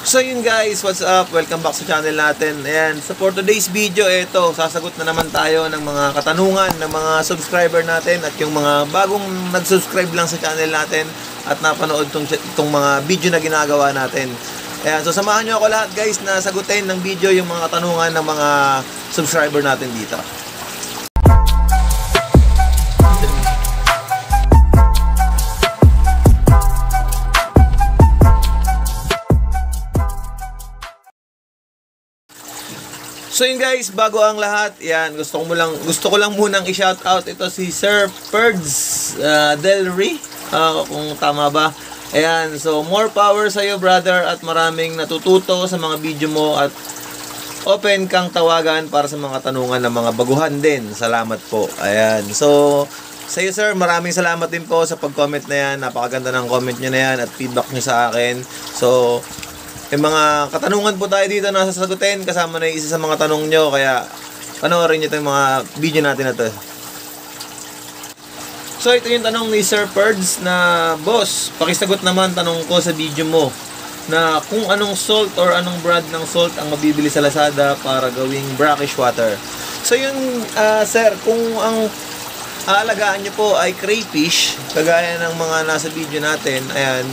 So yun guys, what's up? Welcome back sa channel natin. Ayan, so for today's video, ito, sasagot na naman tayo ng mga katanungan ng mga subscriber natin at yung mga bagong nag-subscribe lang sa channel natin at napanood tong mga video na ginagawa natin. Ayan, so samahan nyo ako lahat guys na sagutin ng video yung mga katanungan ng mga subscriber natin dito. So yun guys, bago ang lahat, yan, gusto ko lang munang i-shout out ito si Sir Perds Del Rey, kung tama ba. Ayan, so more power sa iyo brother at maraming natututo sa mga video mo at open kang tawagan para sa mga tanungan ng mga baguhan din. Salamat po. Ayan, so sa iyo sir, maraming salamat din po sa pag-comment na yan. Napakaganda ng comment nyo na yan at feedback nyo sa akin. So may mga katanungan po tayo dito na sasagutin kasama na isa sa mga tanong nyo, kaya panoorin nyo itong mga video natin na to. So ito yung tanong ni Sir Perds na, boss, pakisagot naman tanong ko sa video mo na kung anong salt or anong brand ng salt ang mabibili sa Lazada para gawing brackish water. So yun sir, kung ang aalagaan nyo po ay crayfish, kagaya ng mga nasa video natin, ayan,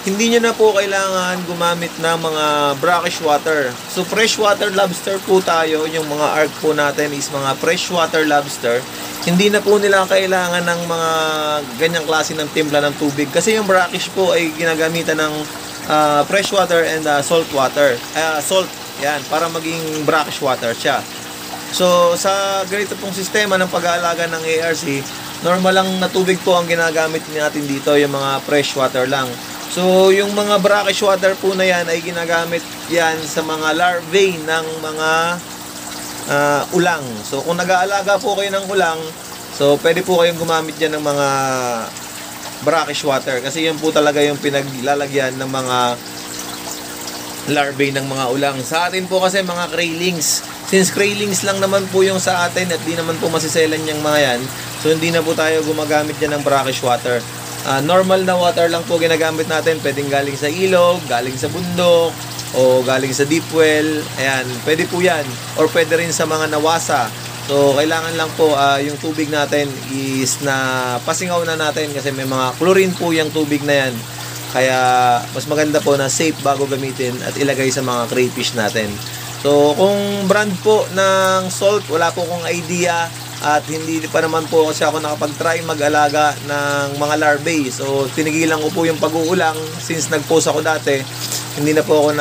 hindi nyo na po kailangan gumamit ng mga brackish water. So freshwater lobster po tayo, yung mga ARC po natin is mga freshwater lobster. Hindi na po nila kailangan ng mga ganyang klase ng timpla ng tubig kasi yung brackish po ay ginagamitan ng freshwater and salt water. Salt, yan, para maging brackish water siya. So sa ganito pong sistema ng pag-aalaga ng ARC, normal lang na tubig po ang ginagamit natin dito, yung mga freshwater lang. So, yung mga brackish water po na yan ay ginagamit yan sa mga larvae ng mga ulang. So, kung nag-aalaga po kayo ng ulang, so, pwede po kayong gumamit yan ng mga brackish water. Kasi yan po talaga yung pinaglalagyan ng mga larvae ng mga ulang. Sa atin po kasi mga craylings. Since craylings lang naman po yung sa atin at di naman po masiselan yung mga yan, so, hindi na po tayo gumagamit yan ng brackish water. Normal na water lang po ginagamit natin, pwedeng galing sa ilog, galing sa bundok, o galing sa deep well. Ayan, pwede po yan, or pwede rin sa mga nawasa. So kailangan lang po yung tubig natin is na pasingaw na natin kasi may mga chlorine po yung tubig na yan, kaya mas maganda po na safe bago gamitin at ilagay sa mga crayfish natin. So kung brand po ng salt, wala po akong idea at hindi pa naman po kasi ako nakapag-try mag-alaga ng mga larvae. So tinigilan ko po yung pag-uulang since nag-post ako dati. Hindi na po ako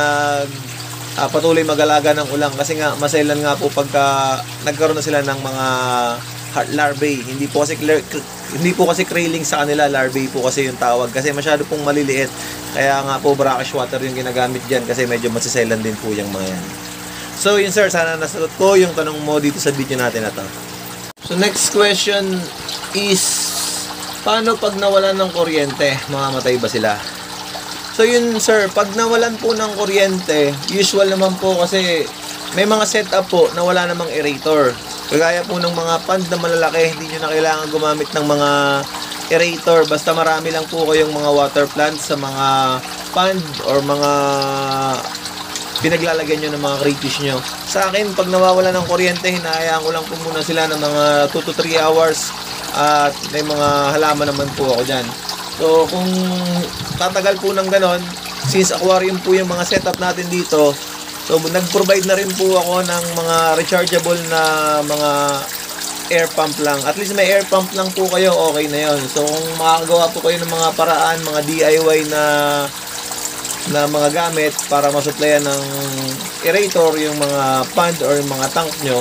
patuloy mag-alaga ng ulang kasi nga masailan nga po pagka nagkaroon na sila ng mga larvae. Hindi po kasi crayling sa kanila, larvae po kasi yung tawag kasi masyado pong maliliit. Kaya nga po brackish water yung ginagamit diyan kasi medyo masisailan din po yung mga yan. So yun sir, sana nasagot ko yung tanong mo dito sa video natin na to. So next question is, paano pag nawalan ng kuryente, mamamatay ba sila? So yun sir, pag nawalan po ng kuryente, usual naman po kasi may mga setup po na wala namang aerator. Kagaya po ng mga pond na malalaki, hindi nyo na kailangan gumamit ng mga aerator. Basta marami lang po kayong mga water plants sa mga pond or mga pinaglalagyan nyo ng mga crayfish nyo. Sa akin, pag nawawala ng kuryente, hinahayaan ko lang po muna sila ng mga 2 to 3 hours at may mga halaman naman po ako dyan. So, kung tatagal po ng ganon, since aquarium po yung mga setup natin dito, so nag-provide na rin po ako ng mga rechargeable na mga air pump lang. At least may air pump lang po kayo, okay na yon. So, kung makakagawa po kayo ng mga paraan, mga DIY na mga gamit para masuplayan ng aerator yung mga pond or yung mga tank nyo,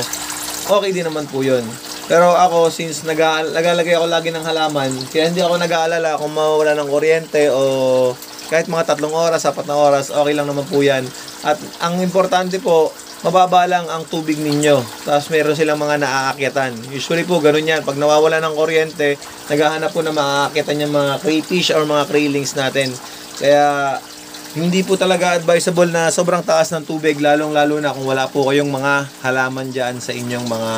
okay din naman po yun. Pero ako, since nagalagay ako lagi ng halaman, kaya hindi ako nag-aalala kung mawawala ng kuryente o kahit mga 3 oras, 4 na oras, okay lang naman po yan. At ang importante po, mababa lang ang tubig ninyo. Tapos meron silang mga naaakyatan. Usually po, ganun yan. Pag nawawala ng kuryente, naghahanap po na maaakyatan yung mga crayfish or mga craylings natin. Kaya hindi po talaga advisable na sobrang taas ng tubig, lalong-lalo na kung wala po kayong mga halaman dyan sa inyong mga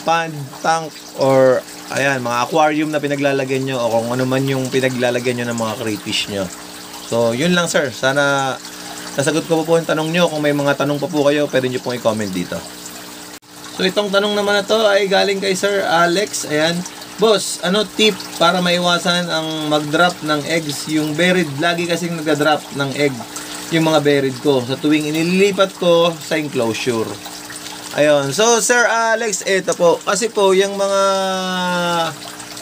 pond, tank, or ayan, mga aquarium na pinaglalagyan nyo o kung ano man yung pinaglalagyan nyo ng mga crayfish nyo. So, yun lang sir. Sana sasagot ko po yung tanong nyo. Kung may mga tanong pa po kayo, pwede nyo pong i-comment dito. So itong tanong naman na to ay galing kay Sir Alex. Ayan, boss, ano tip para maiwasan ang mag-drop ng eggs? Yung buried, lagi kasing nagda-drop ng egg yung mga buried ko sa tuwing inililipat ko sa enclosure. Ayun, so Sir Alex, ito po, kasi po yung mga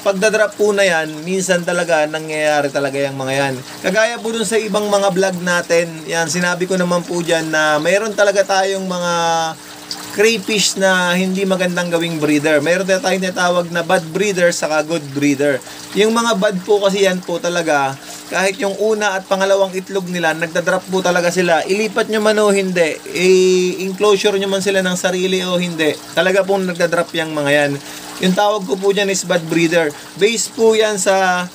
pagdadrop po na yan, minsan talaga nangyayari talaga yung mga yan. Kagaya po dun sa ibang mga vlog natin, yan, sinabi ko naman po dyan na mayroon talaga tayong mga crayfish na hindi magandang gawing breeder. Mayroon tayong tinatawag na bad breeder saka good breeder. Yung mga bad po kasi yan po talaga, kahit yung una at pangalawang itlog nila, nagdadrop po talaga sila. Ilipat nyo man o hindi, enclosure nyo man sila ng sarili o hindi, talaga pong nagdadrop yung mga yan. Yung tawag ko po dyan is bad breeder. Based po yan sa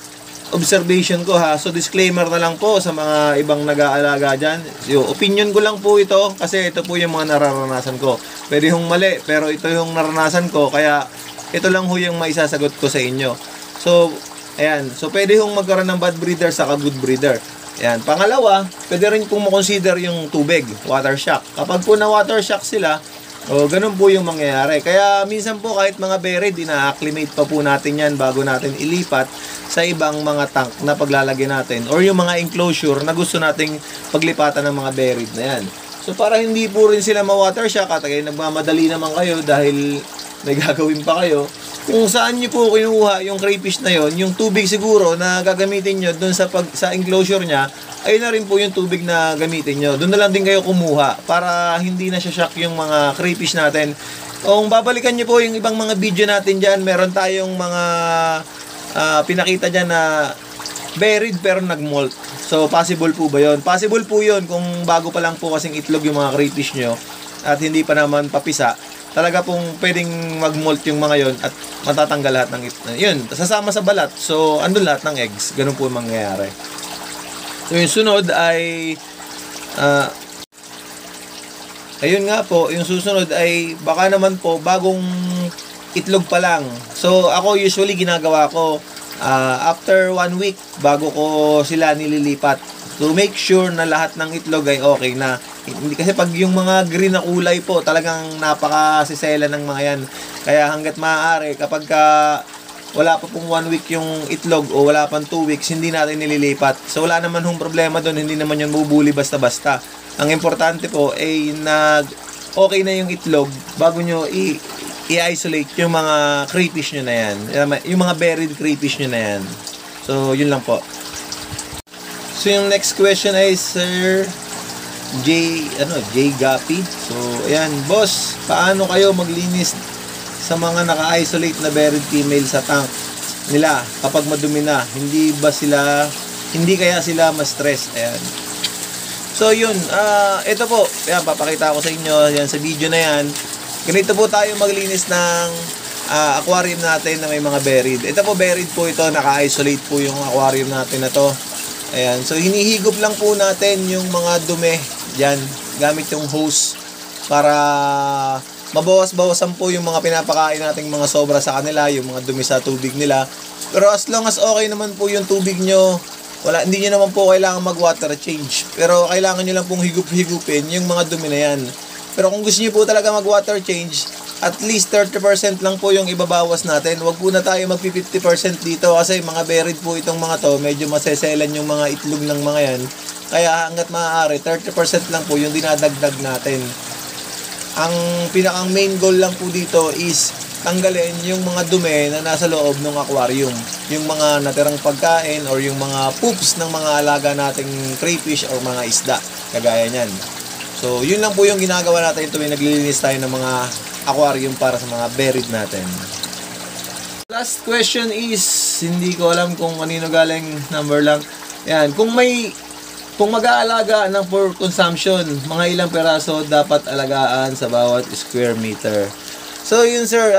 observation ko ha. So disclaimer na lang po sa mga ibang nag-aalaga dyan. Yung opinion ko lang po ito kasi ito po yung mga nararanasan ko. Pwede hong mali pero ito yung naranasan ko kaya ito lang ho yung maisasagot ko sa inyo. So ayan, so pwede hong magkaroon ng bad breeder sa good breeder. Ayan, pangalawa, pwede rin pong makonsider yung tubig, water shock. Kapag po na water shock sila, ganun po yung mangyayari. Kaya minsan po kahit mga buried, ina-acclimate pa po natin yan bago natin ilipat sa ibang mga tank na paglalagay natin or yung mga enclosure na gusto nating paglipatan ng mga buried na yan. So para hindi po rin sila ma-water shock at nagmamadali naman kayo dahil may gagawin pa kayo, kung saan nyo po kinuha yung crayfish na yon, yung tubig siguro na gagamitin nyo dun sa enclosure nya, ayun na rin po yung tubig na gamitin nyo. Doon na lang din kayo kumuha para hindi na shock yung mga crayfish natin. Kung babalikan nyo po yung ibang mga video natin dyan, meron tayong mga pinakita dyan na buried pero nag-molt. So possible po ba yun? Possible po yun kung bago pa lang po kasing itlog yung mga crayfish nyo at hindi pa naman papisa. Talaga pong pwedeng mag-molt yung mga yon at matatanggal lahat ng yun, sasama sa balat. So, andun lahat ng eggs. Ganun po mangyayari. So, yung sunod ay ayun nga po, yung susunod ay baka naman po bagong itlog pa lang. So, ako usually ginagawa ko after 1 week bago ko sila nililipat. To make sure na lahat ng itlog ay okay na. Hindi kasi pag yung mga green na kulay po, talagang napakasisela ng mga yan. Kaya hanggat maaari, kapag wala pa pong 1 week yung itlog o wala pang 2 weeks, hindi natin nililipat. So wala naman hong problema doon, hindi naman yun bubuli basta-basta. Ang importante po ay okay na yung itlog bago nyo i-isolate yung mga crayfish nyo na yan. Yung mga buried crayfish nyo na yan. So yun lang po. So yung next question ay Sir J Gapi. So ayan, boss, paano kayo maglinis sa mga naka-isolate na buried female sa tank nila kapag madumi na? Hindi kaya sila ma-stress? Ayan. So yun, ito po, ayan, papakita ko sa inyo yan sa video na yan. Ganito po tayo maglinis ng aquarium natin na may mga buried. Ito po buried po ito, naka-isolate po yung aquarium natin na to. Ayan, so hinihigop lang po natin yung mga dumi dyan, gamit yung hose para mabawas-bawasan po yung mga pinapakain nating mga sobra sa kanila, yung mga dumi sa tubig nila. Pero as long as okay naman po yung tubig nyo, hindi nyo naman po kailangan mag-water change. Pero kailangan nyo lang pong higup-higupin yung mga dumi na yan. Pero kung gusto nyo po talaga mag-water change, at least 30% lang po yung ibabawas natin. Huwag po na tayo mag-50% dito kasi mga buried po itong mga to. Medyo maseselan yung mga itlog ng mga yan. Kaya hanggat maaari, 30% lang po yung dinadagdag natin. Ang pinakang main goal lang po dito is tanggalin yung mga dumi na nasa loob ng aquarium. Yung mga natirang pagkain or yung mga poops ng mga alaga nating crayfish or mga isda. Kagaya nyan. So, yun lang po yung ginagawa natin tuwing naglilinis tayo ng mga aquarium para sa mga buried natin. Last question is, hindi ko alam kung kanino galing, number lang. Yan, kung mag-aalaga ng for consumption, mga ilang peraso dapat alagaan sa bawat square meter. So yun sir,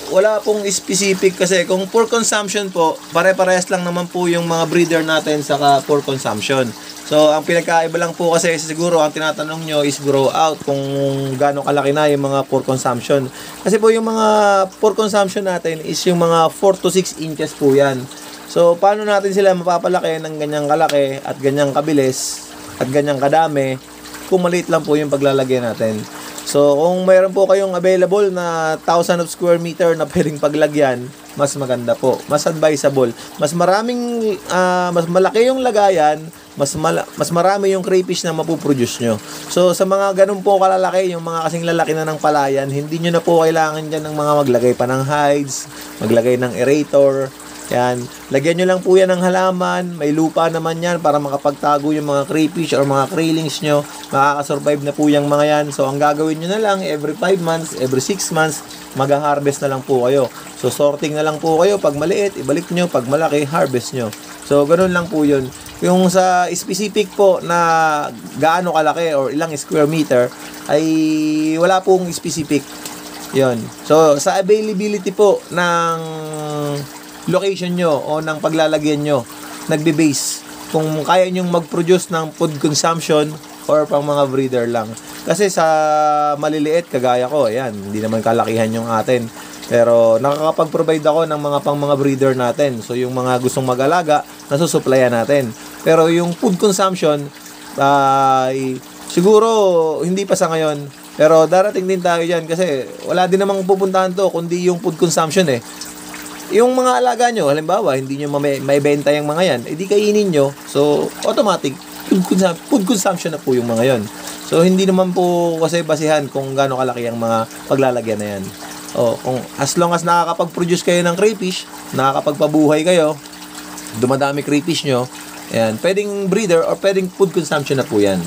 wala pong specific kasi kung for consumption po, pare-parehas lang naman po yung mga breeder natin saka for consumption. So ang pinagkaiba lang po kasi siguro ang tinatanong nyo is grow out, kung gaano kalaki na yung mga for consumption. Kasi po yung mga for consumption natin is yung mga 4 to 6 inches po yan. So paano natin sila mapapalaki ng ganyang kalaki at ganyang kabilis? at ganyang kadami, kung maliit lang po yung paglalagay natin. So, kung mayroon po kayong available na 1,000 of square meter na pwedeng paglagyan, mas maganda po. Mas advisable. Mas malaki yung lagayan, mas marami yung crayfish na mapuproduce nyo. So, sa mga ganun po kalalaki, yung mga kasing lalaki na ng palayan, hindi nyo na po kailangan dyan ng mga maglagay pa ng hides, maglagay ng aerator. Yan. Lagyan nyo lang po yan ng halaman. May lupa naman yan para makapagtago yung mga crayfish or mga craylings nyo. Makakasurvive na po yung mga yan. So, ang gagawin nyo na lang, every 5 months, every 6 months, mag-harvest na lang po kayo. So, sorting na lang po kayo. Pag maliit, ibalik nyo. Pag malaki, harvest nyo. So, ganun lang po yun. Yung sa specific po na gaano kalaki or ilang square meter, ay wala pong specific. Yun. So, sa availability po ng location nyo o ng paglalagyan nyo, nagbe-base kung kaya nyong mag-produce ng food consumption or pang mga breeder lang. Kasi sa maliliit, kagaya ko, ayan, hindi naman kalakihan yung atin. Pero nakakapag-provide ako ng mga breeder natin. So yung mga gustong mag-alaga, nasusupplyan natin. Pero yung food consumption, siguro hindi pa sa ngayon. Pero darating din tayo dyan kasi wala din namang pupuntahan to kundi yung food consumption eh. Yung mga alaga nyo, halimbawa, hindi nyo may benta yung mga yan, edi kainin nyo. So, automatic, food consumption na po yung mga yon. So, hindi naman po kasi basihan kung gaano kalaki ang mga paglalagyan na yan. Kung as long as nakakapag-produce kayo ng crayfish, nakakapagpabuhay kayo, dumadami crayfish nyo, ayan, pwedeng breeder or pwedeng food consumption na po yan.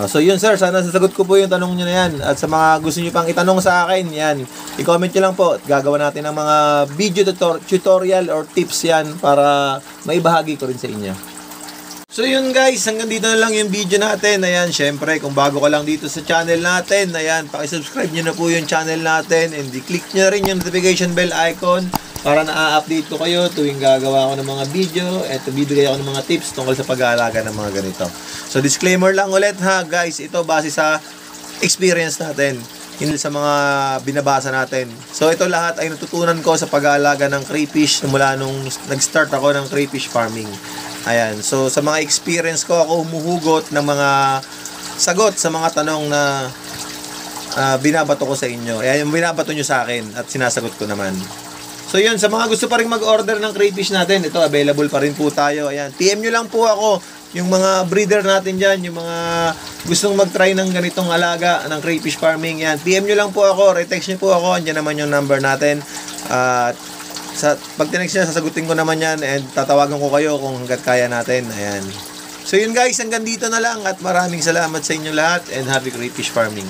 So yun sir, sana sasagot ko po yung tanong nyo na yan. At sa mga gusto nyo pang itanong sa akin, yan, i-comment nyo lang po. Gagawa natin ng mga video tutorial or tips yan para maibahagi ko rin sa inyo. So yun guys, hanggang dito na lang yung video natin. Ayan, syempre, kung bago ka lang dito sa channel natin, ayan, pakisubscribe nyo na po yung channel natin and i-click nyo na rin yung notification bell icon para na-update ko kayo tuwing gagawa ako ng mga video at bibigay ako ng mga tips tungkol sa pag-aalaga ng mga ganito. So disclaimer lang ulit ha guys, ito base sa experience natin, hindi sa mga binabasa natin. So ito lahat ay natutunan ko sa pag-aalaga ng crayfish mula nung nag-start ako ng crayfish farming. Ayan, so sa mga experience ko, ako humuhugot ng mga sagot sa mga tanong na binabato ko sa inyo. Ayan, yung binabato nyo sa akin at sinasagot ko naman. So yun, sa mga gusto pa rin mag-order ng crayfish natin, ito available pa rin po tayo. Ayan, PM nyo lang po ako, yung mga breeder natin dyan, yung mga gustong mag-try ng ganitong alaga ng crayfish farming. Ayan, PM nyo lang po ako, retext nyo po ako, andyan naman yung number natin. Pag tinext nyo, sasagutin ko naman yan and tatawagan ko kayo kung hanggat kaya natin. Ayan. So yun guys, hanggang dito na lang at maraming salamat sa inyo lahat and happy crayfish farming.